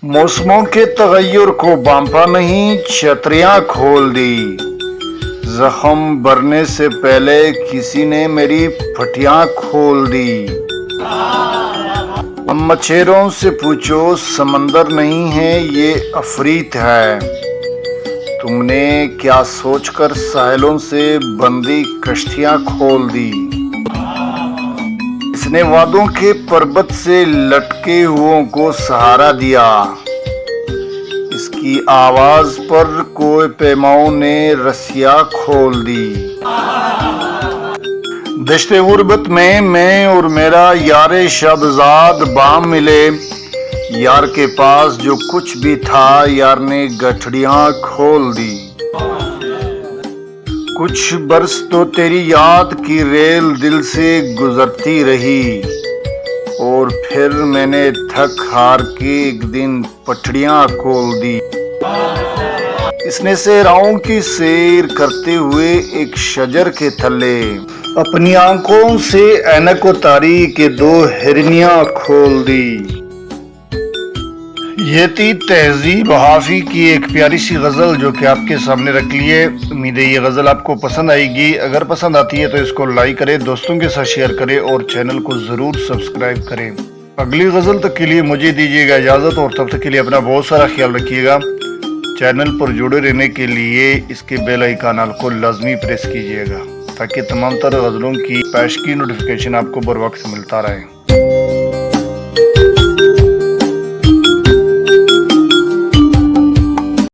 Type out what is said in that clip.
मौसमों के तगय्युर को बांपा नहीं, छतरियां खोल दी। जख्म भरने से पहले किसी ने मेरी फटियां खोल दी। अब मछेरों से पूछो, समंदर नहीं है ये अफरीत है। तुमने क्या सोचकर साहिलों से बंदी कश्तियां खोल दी। इसने वादों के पर्वत से लटके हुओं को सहारा दिया। इसकी आवाज पर कोई पैमाओं ने रस्सियां खोल दी। दश्ते गुर्बत में मैं और मेरा यारे शबजाद बाम मिले। यार के पास जो कुछ भी था, यार ने गठड़ियां खोल दी। कुछ बरस तो तेरी याद की रेल दिल से गुजरती रही, और फिर मैंने थक हार के एक दिन पटड़ियां खोल दी। इसने सेहराओं की सैर करते हुए एक शजर के थल्ले अपनी आंखों से ऐनक उतारी के दो हिरनियां खोल दी। ये थी तहजीब हाफी की एक प्यारी सी गज़ल जो कि आपके सामने रख ली है। उम्मीद है ये गज़ल आपको पसंद आएगी। अगर पसंद आती है तो इसको लाइक करें, दोस्तों के साथ शेयर करें और चैनल को ज़रूर सब्सक्राइब करें। अगली गज़ल तक के लिए मुझे दीजिएगा इजाज़त, और तब तक के लिए अपना बहुत सारा ख्याल रखिएगा। चैनल पर जुड़े रहने के लिए इसके बेल आइकन को लाजमी प्रेस कीजिएगा ताकि तमाम तरह गज़लों की पेश की नोटिफिकेशन आपको बर वक्त मिलता रहे।